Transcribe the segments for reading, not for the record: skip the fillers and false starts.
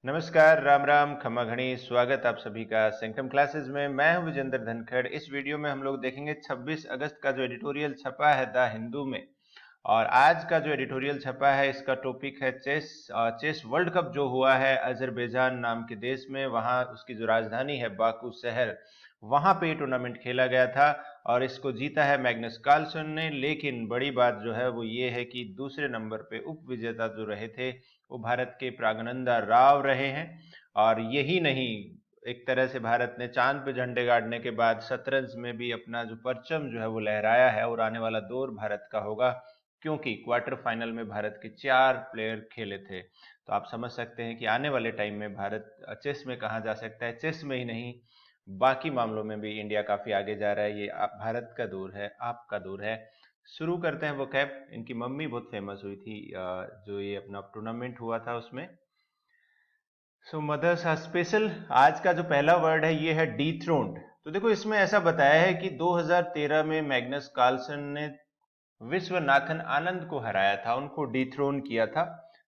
नमस्कार, राम राम, खमा घणी, स्वागत आप सभी का सेंटम क्लासेस में। मैं हूं विजेंद्र धनखड़। इस वीडियो में हम लोग देखेंगे 26 अगस्त का जो एडिटोरियल छपा है द हिंदू में। और आज का जो एडिटोरियल छपा है इसका टॉपिक है चेस वर्ल्ड कप जो हुआ है अजरबैजान नाम के देश में। वहां उसकी जो राजधानी है बाकू शहर, वहां पे टूर्नामेंट खेला गया था और इसको जीता है मैग्नस कार्लसन ने। लेकिन बड़ी बात जो है वो ये है कि दूसरे नंबर पे उप विजेता जो रहे थे वो भारत के प्रागनंदा राव रहे हैं। और यही नहीं, एक तरह से भारत ने चांद पे झंडे गाड़ने के बाद शतरंज में भी अपना जो परचम जो है वो लहराया है। और आने वाला दौर भारत का होगा, क्योंकि क्वार्टर फाइनल में भारत के 4 प्लेयर खेले थे। तो आप समझ सकते हैं कि आने वाले टाइम में भारत चेस में कहाँ जा सकता है। चेस में ही नहीं, बाकी मामलों में भी इंडिया काफी आगे जा रहा है। ये भारत का दौर है, आपका दौर है। शुरू करते हैं। वो कैप इनकी मम्मी बहुत फेमस हुई थी, जो ये अपना टूर्नामेंट हुआ था उसमें। सो मदर्स आर स्पेशल। आज का जो पहला वर्ड है ये है डीथ्रोन्ड। तो देखो इसमें ऐसा बताया है कि 2013 में मैग्नस कार्लसन ने विश्वनाथन आनंद को हराया था, उनको डीथ्रोन किया था।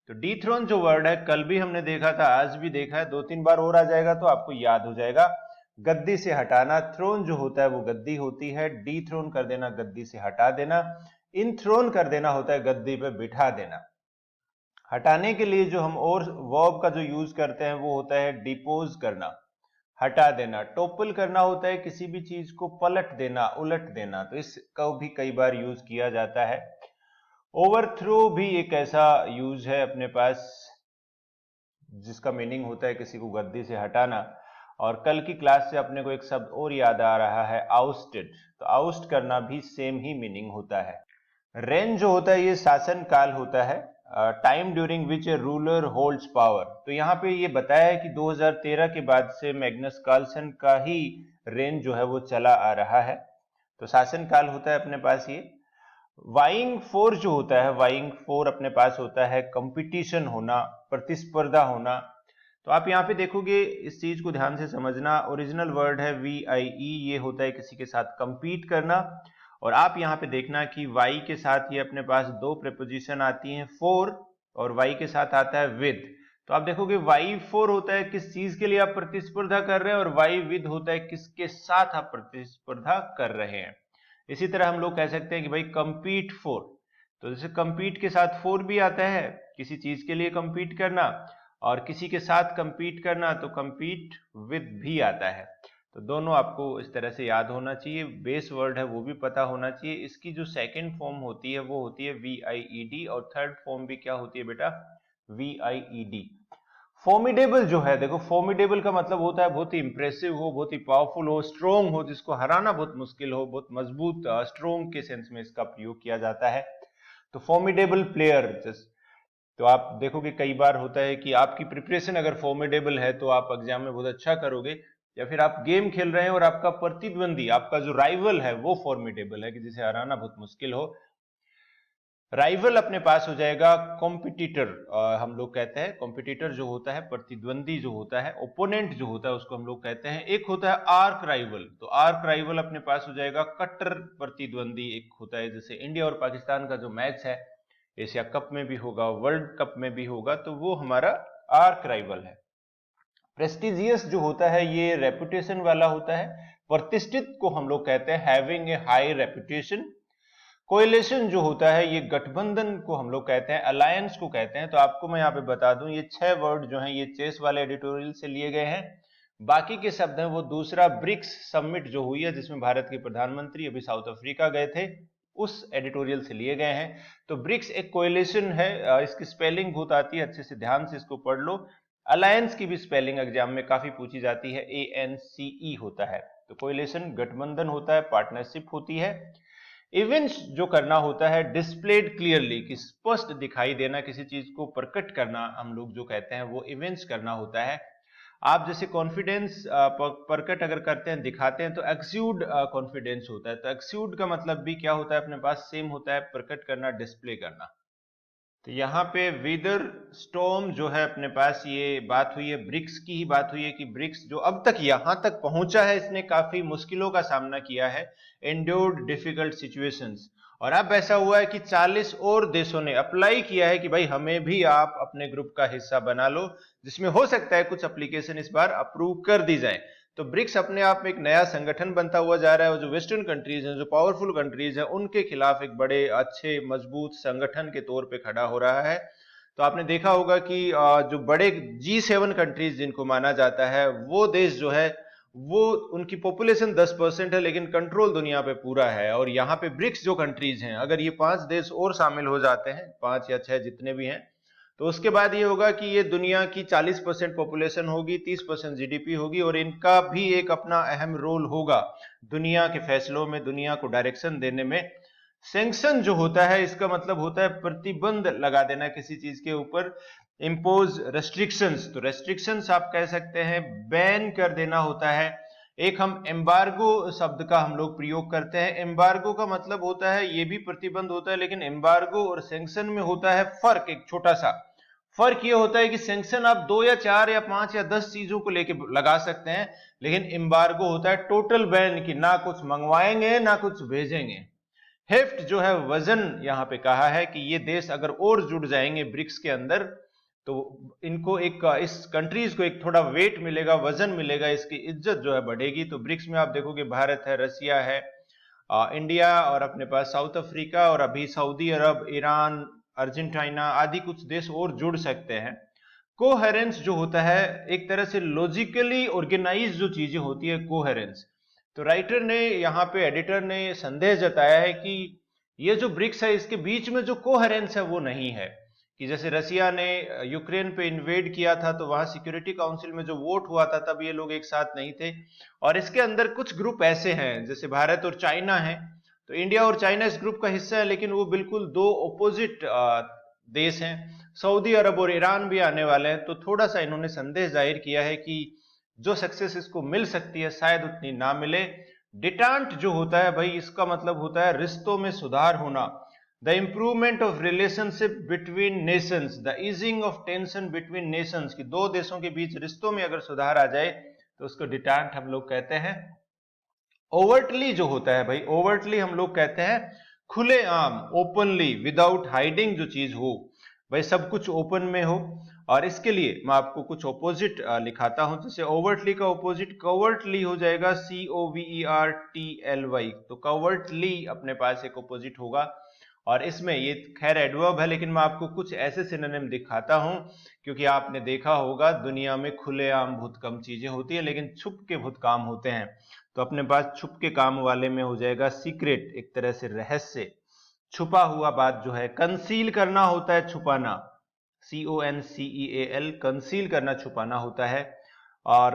तो डीथ्रोन जो वर्ड है कल भी हमने देखा था, आज भी देखा है, 2-3 बार और आ जाएगा तो आपको याद हो जाएगा। गद्दी से हटाना, थ्रोन जो होता है वो गद्दी होती है, डीथ्रोन कर देना गद्दी से हटा देना, इनथ्रोन कर देना होता है गद्दी पे बिठा देना। हटाने के लिए जो हम और वर्ब का जो यूज करते हैं वो होता है डिपोज करना, हटा देना। टोपल करना होता है किसी भी चीज को पलट देना, उलट देना, तो इसका भी कई बार यूज किया जाता है। ओवरथ्रो भी एक ऐसा यूज है अपने पास जिसका मीनिंग होता है किसी को गद्दी से हटाना। और कल की क्लास से अपने को एक शब्द और याद आ रहा है, आउस्टेड। तो आउस्ट करना भी सेम ही मीनिंग होता है। रेन जो होता है ये शासन काल होता है, time during which A ruler holds power. तो यहाँ पे ये बताया है कि 2013 के बाद से मैग्नस कार्लसन का ही रेन जो है वो चला आ रहा है। तो शासन काल होता है अपने पास ये। वाइंग फोर जो होता है, वाइंग फोर अपने पास होता है कंपटीशन होना, प्रतिस्पर्धा होना। तो आप यहाँ पे देखोगे, इस चीज को ध्यान से समझना। ओरिजिनल वर्ड है VIE, ये होता है किसी के साथ कंपीट करना। और आप यहाँ पे देखना कि वाई के साथ ये अपने पास दो प्रेपोजिशन आती हैं, फोर, और वाई के साथ आता है विद। तो आप देखोगे वाई फोर होता है किस चीज के लिए आप प्रतिस्पर्धा कर रहे हैं, और वाई विद होता है किसके साथ आप प्रतिस्पर्धा कर रहे हैं। इसी तरह हम लोग कह सकते हैं कि भाई कंपीट फोर। तो जैसे कंपीट के साथ फोर भी आता है, किसी चीज के लिए कंपीट करना, और किसी के साथ कंपीट करना तो कंपीट विद भी आता है। तो दोनों आपको इस तरह से याद होना चाहिए। बेस वर्ड है वो भी पता होना चाहिए। इसकी जो सेकंड फॉर्म होती है वो होती है VIED, और थर्ड फॉर्म भी क्या होती है बेटा, VIED। फॉर्मिडेबल जो है, देखो फॉर्मिडेबल का मतलब होता है बहुत ही इंप्रेसिव हो, बहुत ही पावरफुल हो, स्ट्रोंग हो, जिसको हराना बहुत मुश्किल हो, बहुत मजबूत, स्ट्रोंग के सेंस में इसका प्रयोग किया जाता है। तो फॉर्मिडेबल प्लेयर। तो आप देखोगे कई बार होता है कि आपकी प्रिपरेशन अगर फॉर्मिडेबल है तो आप एग्जाम में बहुत अच्छा करोगे, या फिर आप गेम खेल रहे हैं और आपका प्रतिद्वंदी, आपका जो राइवल है वो फॉर्मिडेबल है कि जिसे हराना बहुत मुश्किल हो। राइवल अपने पास हो जाएगा कॉम्पिटिटर। हम लोग कहते हैं कॉम्पिटिटर जो होता है प्रतिद्वंदी जो होता है, ओपोनेंट जो होता है उसको हम लोग कहते हैं। एक होता है आर्क राइवल। तो आर्क राइवल अपने पास हो जाएगा कट्टर प्रतिद्वंदी। एक होता है जैसे इंडिया और पाकिस्तान का जो मैच है, एशिया कप में भी होगा, वर्ल्ड कप में भी होगा, तो वो हमारा आर्क राइवल है। प्रेस्टिजियस जो होता है ये रेपुटेशन वाला होता है। प्रतिष्ठित को हम लोग कहते हैं having a high reputation. Coalition जो होता है ये गठबंधन को हम लोग कहते हैं, अलायंस को कहते हैं। तो आपको मैं यहाँ पे बता दूं, ये 6 वर्ड जो हैं ये चेस वाले एडिटोरियल से लिए गए हैं। बाकी के शब्द हैं वो दूसरा ब्रिक्स समिट जो हुई है जिसमें भारत के प्रधानमंत्री अभी साउथ अफ्रीका गए थे, उस एडिटोरियल से लिए गए हैं। तो ब्रिक्स एक कोएलिशन है, इसकी स्पेलिंग बहुत आती है, अच्छे से ध्यान से इसको पढ़ लो। अलायंस की भी स्पेलिंग एग्जाम में काफी पूछी जाती है, ANCE होता है। तो कोएलिशन गठबंधन होता है, पार्टनरशिप होती है। इवेंट्स जो करना होता है डिस्प्लेड क्लियरली, कि स्पष्ट दिखाई देना, किसी चीज को प्रकट करना, हम लोग जो कहते हैं वो इवेंट्स करना होता है। आप जैसे कॉन्फिडेंस प्रकट अगर करते हैं, दिखाते हैं, तो एक्स्यूड कॉन्फिडेंस होता है। तो एक्स्यूड का मतलब भी क्या होता है अपने पास, सेम होता है, प्रकट करना, डिस्प्ले करना। तो यहाँ पे विदर स्टॉर्म जो है अपने पास, ये बात हुई है, ब्रिक्स की ही बात हुई है कि ब्रिक्स जो अब तक यहां तक पहुंचा है इसने काफी मुश्किलों का सामना किया है, एंड्योर्ड डिफिकल्ट सिचुएशंस। और अब ऐसा हुआ है कि 40 और देशों ने अप्लाई किया है कि भाई हमें भी आप अपने ग्रुप का हिस्सा बना लो, जिसमें हो सकता है कुछ एप्लीकेशन इस बार अप्रूव कर दी जाए। तो ब्रिक्स अपने आप में एक नया संगठन बनता हुआ जा रहा है, और जो वेस्टर्न कंट्रीज हैं, जो पावरफुल कंट्रीज हैं, उनके खिलाफ एक बड़े अच्छे मजबूत संगठन के तौर पे खड़ा हो रहा है। तो आपने देखा होगा कि जो बड़े G7 कंट्रीज जिनको माना जाता है, वो देश जो है वो उनकी पॉपुलेशन 10% है, लेकिन कंट्रोल दुनिया पे पूरा है। और यहाँ पे ब्रिक्स जो कंट्रीज हैं, अगर ये 5 देश और शामिल हो जाते हैं, 5 या 6 जितने भी हैं, तो उसके बाद ये होगा कि ये दुनिया की 40% पॉपुलेशन होगी, 30% जीडीपी होगी, और इनका भी एक अपना अहम रोल होगा दुनिया के फैसलों में, दुनिया को डायरेक्शन देने में। सैंक्शन जो होता है, इसका मतलब होता है प्रतिबंध लगा देना किसी चीज के ऊपर, इम्पोज रेस्ट्रिक्शंस। तो रेस्ट्रिक्शंस आप कह सकते हैं बैन कर देना होता है। एक हम एम्बार्गो शब्द का हम लोग प्रयोग करते हैं। एम्बार्गो का मतलब होता है ये भी प्रतिबंध होता है, लेकिन एम्बार्गो और सैंक्शन में होता है फर्क, एक छोटा सा फर्क ये होता है कि सैंक्शन आप 2 या 4 या 5 या 10 चीजों को लेके लगा सकते हैं, लेकिन एम्बार्गो होता है टोटल बैन, की ना कुछ मंगवाएंगे ना कुछ भेजेंगे। हेफ्ट जो है वजन, यहां पे कहा है कि ये देश अगर और जुड़ जाएंगे ब्रिक्स के अंदर, तो इनको एक, इस कंट्रीज को एक थोड़ा वेट मिलेगा, वजन मिलेगा, इसकी इज्जत जो है बढ़ेगी। तो ब्रिक्स में आप देखोगे भारत है, रसिया है, इंडिया, और अपने पास साउथ अफ्रीका, और अभी सऊदी अरब, ईरान, अर्जेंटीना आदि कुछ देश और जुड़ सकते हैं। कोहेरेंस जो होता है, एक तरह से लॉजिकली ऑर्गेनाइज जो चीजें होती है, कोहेरेंस। तो राइटर ने यहाँ पे, एडिटर ने संदेह जताया है कि ये जो ब्रिक्स है, इसके बीच में जो कोहेरेंस है वो नहीं है। कि जैसे रसिया ने यूक्रेन पे इन्वेड किया था, तो वहां सिक्योरिटी काउंसिल में जो वोट हुआ था, तब ये लोग एक साथ नहीं थे। और इसके अंदर कुछ ग्रुप ऐसे हैं, जैसे भारत और चाइना है, तो इंडिया और चाइना इस ग्रुप का हिस्सा है, लेकिन वो बिल्कुल दो ऑपोजिट देश हैं। सऊदी अरब और ईरान भी आने वाले हैं। तो थोड़ा सा इन्होंने संदेह जाहिर किया है कि जो सक्सेस इसको मिल सकती है, शायद उतनी ना मिले। डिटांट जो होता है भाई, इसका मतलब होता है रिश्तों में सुधार होना। The improvement of relationship between Nations, the easing of tension between Nations, की दो देशों के बीच रिश्तों में अगर सुधार आ जाए, तो उसको डिटांट हम लोग कहते हैं। ओवर्टली जो होता है भाई, ओवर्टली हम लोग कहते हैं खुलेआम, ओपनली, विदाउट हाइडिंग जो चीज हो, भाई सब कुछ ओपन में हो। और इसके लिए मैं आपको कुछ ऑपोजिट लिखाता हूं। जैसे ओवर्टली का ऑपोजिट कवर्टली हो जाएगा, COVERTLY। तो कवर्टली अपने पास एक ऑपोजिट होगा। और इसमें ये खैर एडवर्ब है, लेकिन मैं आपको कुछ ऐसे सिनोनिम दिखाता हूं, क्योंकि आपने देखा होगा दुनिया में खुलेआम बहुत कम चीजें होती है, लेकिन छुप के बहुत काम होते हैं। तो अपने पास छुप के काम वाले में हो जाएगा सीक्रेट, एक तरह से रहस्य, छुपा हुआ बात जो है। कंसील करना होता है छुपाना, CONCEAL, कंसील करना, छुपाना होता है। और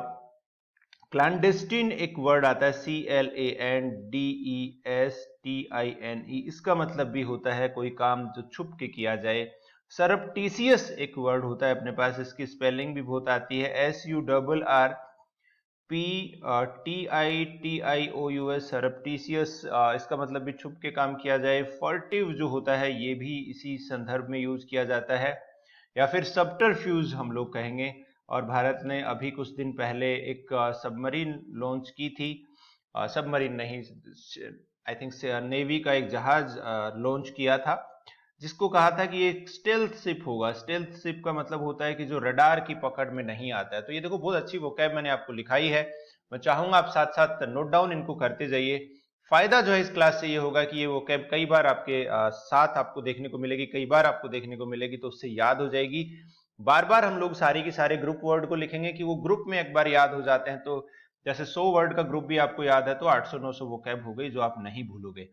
क्लैंडेस्टीन एक वर्ड आता है, CLANDESTINE, इसका मतलब भी होता है कोई काम जो छुप के किया जाए। सरप्टीसियस एक वर्ड होता है अपने पास, इसकी स्पेलिंग भी बहुत आती है, SURRPTITIOUS, सरप्टीसियस। इसका मतलब भी छुप के काम किया जाए। फर्टिव जो होता है, ये भी इसी संदर्भ में यूज किया जाता है। या फिर सबटरफ्यूज हम लोग कहेंगे। और भारत ने अभी कुछ दिन पहले एक सबमरीन लॉन्च की थी, सबमरीन नहीं, आई थिंक नेवी का एक जहाज लॉन्च किया था, जिसको कहा था कि ये स्टेल्थ शिप होगा। स्टेल्थ शिप का मतलब होता है कि जो रडार की पकड़ में नहीं आता है। तो ये देखो, बहुत अच्छी वोकैब मैंने आपको लिखाई है, मैं चाहूंगा आप साथ साथ नोट डाउन इनको करते जाइए। फायदा जो है इस क्लास से ये होगा कि ये वोकैब कई बार आपके साथ आपको देखने को मिलेगी, कई बार आपको देखने को मिलेगी, तो उससे याद हो जाएगी। बार बार हम लोग सारी की सारे ग्रुप वर्ड को लिखेंगे कि वो ग्रुप में एक बार याद हो जाते हैं। तो जैसे 100 वर्ड का ग्रुप भी आपको याद है, तो 800-900 वोकैब हो गई जो आप नहीं भूलोगे।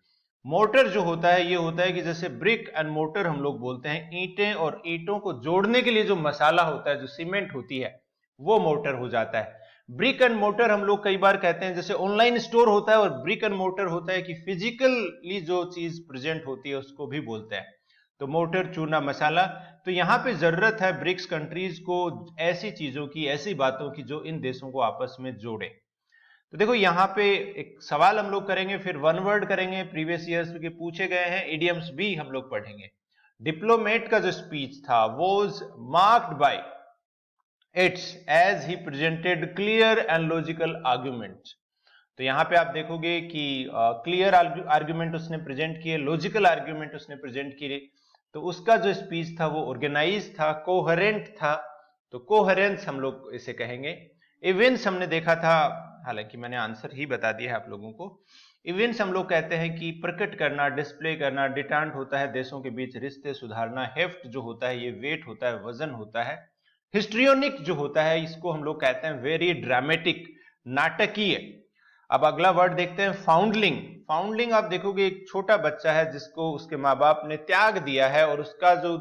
मोटर जो होता है, ये होता है कि जैसे ब्रिक एंड मोटर हम लोग बोलते हैं, ईंटें और ईंटों को जोड़ने के लिए जो मसाला होता है, जो सीमेंट होती है, वो मोटर हो जाता है। ब्रिक एंड मोटर हम लोग कई बार कहते हैं, जैसे ऑनलाइन स्टोर होता है, और ब्रिक एंड मोटर होता है कि फिजिकली जो चीज प्रेजेंट होती है उसको भी बोलते हैं। तो मोटर, चूना, मसाला। तो यहां पे जरूरत है ब्रिक्स कंट्रीज को ऐसी चीजों की, ऐसी बातों की जो इन देशों को आपस में जोड़े। तो देखो यहाँ पे एक सवाल हम लोग करेंगे, फिर वन वर्ड करेंगे, प्रीवियस ईयर्स के पूछे गए हैं, इडियम्स भी हम लोग पढ़ेंगे। डिप्लोमेट का जो स्पीच था, was marked by its as he presented clear and logical arguments. तो यहाँ पे आप देखोगे कि क्लियर आर्ग्यूमेंट उसने प्रेजेंट किए, लॉजिकल आर्ग्यूमेंट उसने प्रेजेंट किए, तो उसका जो स्पीच था वो ऑर्गेनाइज था, कोहेरेंट था, तो कोहेरेंस हम लोग इसे कहेंगे। इवेंट्स हमने देखा था, हालांकि मैंने आंसर ही बता दिया है आप लोगों को। इवेंट्स हम लोग कहते हैं कि प्रकट करना, डिस्प्ले करना, डिटांट होता है देशों के बीच रिश्ते सुधारना, हेफ्ट जो होता है ये वेट होता है, वजन होता है, हिस्ट्रियोनिक जो होता है इसको हम लोग कहते हैं वेरी ड्रामेटिक, नाटकीय। अब अगला वर्ड देखते हैं फाउंडलिंग। फाउंडलिंग आप देखोगे एक छोटा बच्चा है जिसको उसके माँ बाप ने त्याग दिया है और उसका जो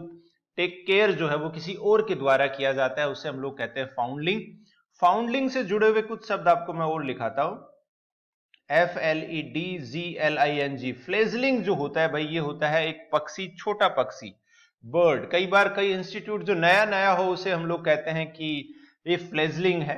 टेक केयर जो है वो किसी और के द्वारा किया जाता है, उसे हम लोग कहते हैं फाउंडलिंग। फाउंडलिंग से जुड़े हुए कुछ शब्द आपको मैं और लिखाता हूं, FLEDZLING। फ्लेजलिंग जो होता है भाई ये होता है एक पक्षी, छोटा पक्षी, बर्ड। कई बार कई इंस्टीट्यूट जो नया नया हो उसे हम लोग कहते हैं कि ये फ्लेजलिंग है,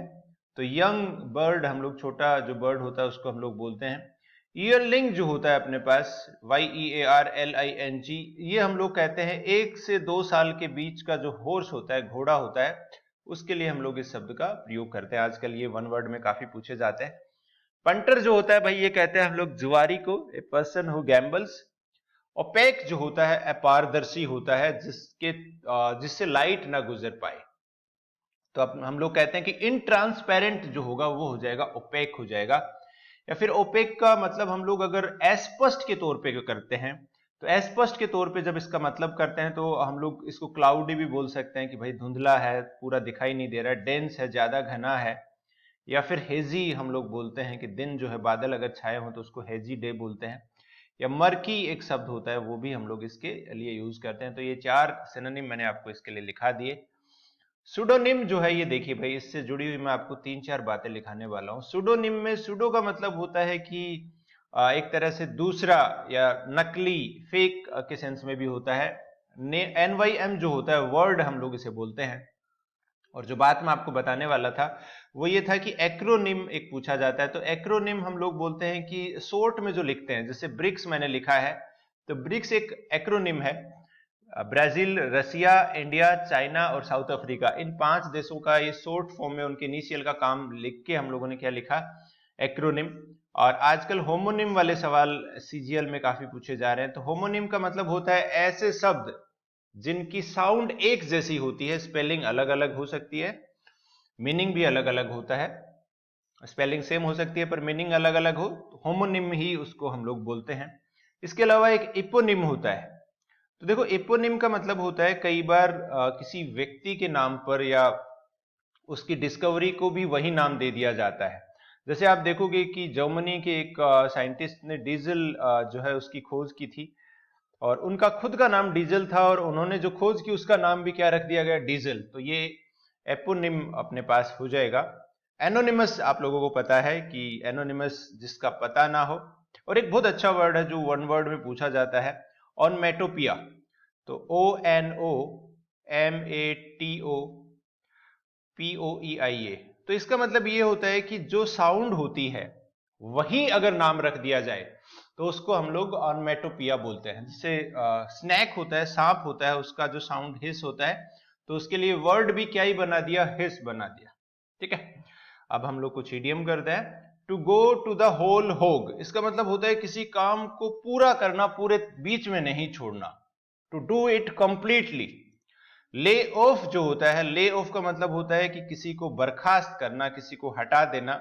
तो यंग बर्ड हम लोग, छोटा जो बर्ड होता है उसको हम लोग बोलते हैं। ईयरलिंग जो होता है अपने पास, YEARLING, ये हम लोग कहते हैं 1 से 2 साल के बीच का जो हॉर्स होता है, घोड़ा होता है, उसके लिए हम लोग इस शब्द का प्रयोग करते हैं। आजकल ये वन वर्ड में काफी पूछे जाते हैं। पंटर जो होता है भाई ये कहते हैं हम लोग जुआरी को, a person who gambles. Opaque जो होता है अपारदर्शी होता है, जिससे लाइट ना गुजर पाए, तो अब हम लोग कहते हैं कि इनट्रांसपेरेंट जो होगा वो हो जाएगा ओपेक हो जाएगा। या फिर ओपेक का मतलब हम लोग अगर अस्पष्ट के तौर पे करते हैं, तो अस्पष्ट के तौर पे जब इसका मतलब करते हैं तो हम लोग इसको क्लाउडी भी बोल सकते हैं कि भाई धुंधला है, पूरा दिखाई नहीं दे रहा है, डेंस है, ज्यादा घना है। या फिर हेजी हम लोग बोलते हैं कि दिन जो है बादल अगर छाए हो तो उसको हेजी डे बोलते हैं। या मर्की एक शब्द होता है, वो भी हम लोग इसके लिए यूज करते हैं। तो ये 4 सिनोनिम मैंने आपको इसके लिए लिखा दिए। सुडोनिम जो है ये देखिए भाई, इससे जुड़ी हुई मैं आपको 3-4 बातें लिखाने वाला हूं। सुडोनिम में सुडो का मतलब होता है कि एक तरह से दूसरा या नकली, फेक के सेंस में भी होता है। NYM जो होता है वर्ड हम लोग इसे बोलते हैं। और जो बात मैं आपको बताने वाला था वो ये था कि एक्रोनिम एक पूछा जाता है, तो एक्रोनिम हम लोग बोलते हैं कि शॉर्ट में जो लिखते हैं, जैसे ब्रिक्स मैंने लिखा है, तो ब्रिक्स एक एक्रोनिम है। ब्राजील, रसिया, इंडिया, चाइना और साउथ अफ्रीका, इन 5 देशों का ये शॉर्ट फॉर्म में उनके इनिशियल का काम लिख के हम लोगों ने क्या लिखा, एक्रोनिम। और आजकल होमोनिम वाले सवाल CGL में काफी पूछे जा रहे हैं। तो होमोनिम का मतलब होता है ऐसे शब्द जिनकी साउंड एक जैसी होती है, स्पेलिंग अलग अलग हो सकती है, मीनिंग भी अलग अलग होता है। स्पेलिंग सेम हो सकती है पर मीनिंग अलग अलग हो, तो होमोनिम ही उसको हम लोग बोलते हैं। इसके अलावा एक इपोनिम होता है। तो देखो इपोनिम का मतलब होता है कई बार किसी व्यक्ति के नाम पर या उसकी डिस्कवरी को भी वही नाम दे दिया जाता है। जैसे आप देखोगे कि जर्मनी के एक साइंटिस्ट ने डीजल जो है उसकी खोज की थी, और उनका खुद का नाम डीजल था, और उन्होंने जो खोज की उसका नाम भी क्या रख दिया गया, डीजल। तो ये एपोनिम अपने पास हो जाएगा। एनोनिमस आप लोगों को पता है कि एनोनिमस जिसका पता ना हो। और एक बहुत अच्छा वर्ड है जो वन वर्ड में पूछा जाता है, ऑनमेटोपिया। तो ONOMATOPOEIA। तो इसका मतलब ये होता है कि जो साउंड होती है वही अगर नाम रख दिया जाए तो उसको हम लोग ऑनमेटोपिया बोलते हैं। जैसे स्नैक होता है, सांप होता है, उसका जो साउंड हिस होता है, तो उसके लिए वर्ड भी क्या ही बना दिया, हिस बना दिया। ठीक है, अब हम लोग कुछ इडियम करते हैं। To go to the whole hog, इसका मतलब होता है किसी काम को पूरा करना, पूरे बीच में नहीं छोड़ना, to do it completely. Lay off जो होता है, ले ऑफ का मतलब होता है कि किसी को बर्खास्त करना, किसी को हटा देना,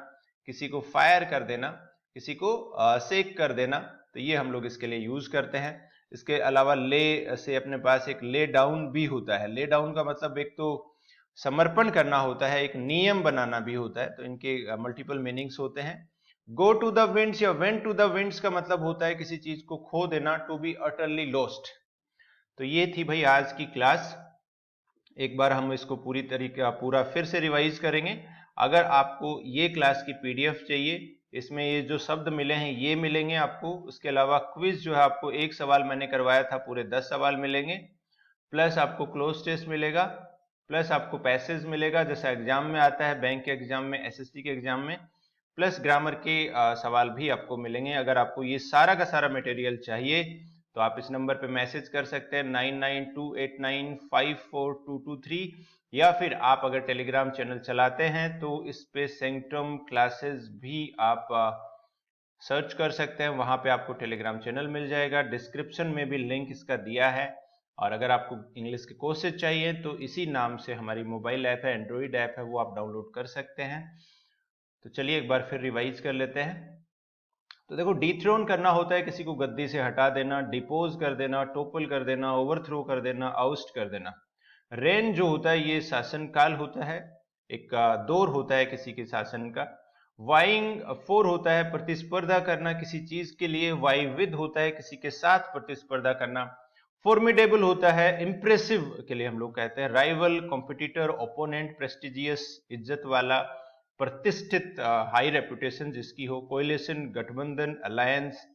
किसी को फायर कर देना, किसी को सेक कर देना, तो ये हम लोग इसके लिए यूज करते हैं। इसके अलावा ले से अपने पास एक ले डाउन भी होता है। ले डाउन का मतलब एक तो समर्पण करना होता है, एक नियम बनाना भी होता है, तो इनके मल्टीपल मीनिंग्स होते हैं। गो टू द विंड्स या वेंट टू द विंड्स का मतलब होता है किसी चीज को खो देना, टू बी अटरली लॉस्ट। तो ये थी भाई आज की क्लास। एक बार हम इसको पूरा फिर से रिवाइज करेंगे। अगर आपको ये क्लास की PDF चाहिए, इसमें ये जो शब्द मिले हैं ये मिलेंगे आपको। उसके अलावा क्विज जो है आपको एक सवाल मैंने करवाया था, पूरे 10 सवाल मिलेंगे, प्लस आपको क्लोज टेस्ट मिलेगा, प्लस आपको पैसेज मिलेगा जैसा एग्जाम में आता है, बैंक के एग्जाम में, SSC के एग्जाम में, प्लस ग्रामर के सवाल भी आपको मिलेंगे। अगर आपको ये सारा का सारा मटेरियल चाहिए तो आप इस नंबर पे मैसेज कर सकते हैं 9928954223, या फिर आप अगर टेलीग्राम चैनल चलाते हैं तो इस पे सेंक्टम क्लासेस भी आप सर्च कर सकते हैं, वहां पे आपको टेलीग्राम चैनल मिल जाएगा, डिस्क्रिप्शन में भी लिंक इसका दिया है। और अगर आपको इंग्लिश के कोर्सेज चाहिए तो इसी नाम से हमारी मोबाइल ऐप है, एंड्रॉइड ऐप है, वो आप डाउनलोड कर सकते हैं। तो चलिए एक बार फिर रिवाइज कर लेते हैं। तो देखो, डिथ्रोन करना होता है किसी को गद्दी से हटा देना, डिपोज कर देना, टोपल कर देना, ओवरथ्रो कर देना, आउस्ट कर देना। रेन जो होता है ये शासन काल होता है, एक दौर होता है किसी के शासन का। वाइंग फोर होता है प्रतिस्पर्धा करना किसी चीज के लिए, वाइविद होता है किसी के साथ प्रतिस्पर्धा करना। फॉर्मिडेबल होता है इंप्रेसिव के लिए हम लोग कहते हैं, राइवल, कॉम्पिटिटर, ओपोनेंट, प्रेस्टिजियस इज्जत वाला, प्रतिष्ठित, हाई रेपुटेशन जिसकी हो, कोएलिशन गठबंधन, अलायंस।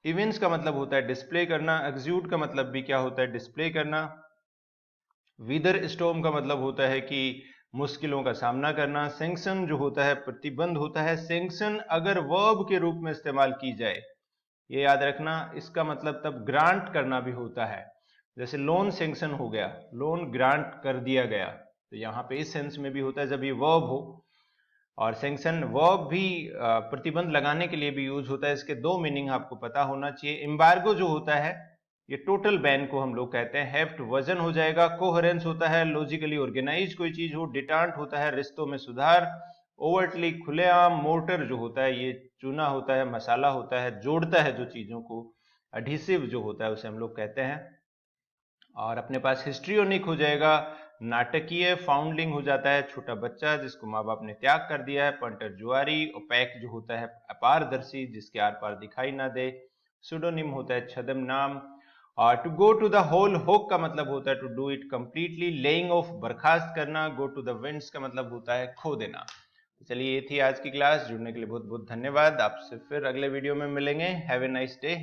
इवेंट्स का मतलब होता है डिस्प्ले करना, एग्जीक्यूट का मतलब भी क्या होता है, डिस्प्ले करना। विदर स्टॉर्म का मतलब होता है कि मुश्किलों का सामना करना। सैंक्शन जो होता है प्रतिबंध होता है। सैंक्शन अगर वर्ब के रूप में इस्तेमाल की जाए, ये याद रखना, इसका मतलब तब ग्रांट करना भी होता है। जैसे लोन सैंक्शन हो गया, लोन ग्रांट कर दिया गया, तो यहाँ पे इस सेंस में भी होता है जब ये वर्ब हो। और सैंक्शन वर्ब भी प्रतिबंध लगाने के लिए भी यूज होता है। इसके दो मीनिंग आपको पता होना चाहिए। एम्बार्गो जो होता है ये टोटल बैन को हम लोग कहते हैं। हेफ्ट वजन हो जाएगा। कोहेरेंस होता है लॉजिकली ऑर्गेनाइज कोई चीज हो। डिटांट होता है रिश्तों में सुधार। ओवर्टली खुलेआम। मोर्टर जो होता है ये चूना होता है, मसाला होता है, जोड़ता है जो चीजों को। एडहेसिव जो होता है उसे हम लोग कहते हैं। और अपने पास हिस्ट्रियोनिक हो जाएगा, नाटकीय। फाउंडलिंग हो जाता है छोटा बच्चा जिसको माँ बाप ने त्याग कर दिया है। पंटर जुआरी। ओपैक जो होता है अपारदर्शी, जिसके आर पार दिखाई ना दे। सुडोनिम होता है छद्म नाम। और to go to the whole hog का मतलब होता है to do it completely. Laying off बर्खास्त करना। गो टू द विंड्स का मतलब होता है खो देना। तो चलिए ये थी आज की क्लास। जुड़ने के लिए बहुत बहुत धन्यवाद। आपसे फिर अगले वीडियो में मिलेंगे। Have a nice day.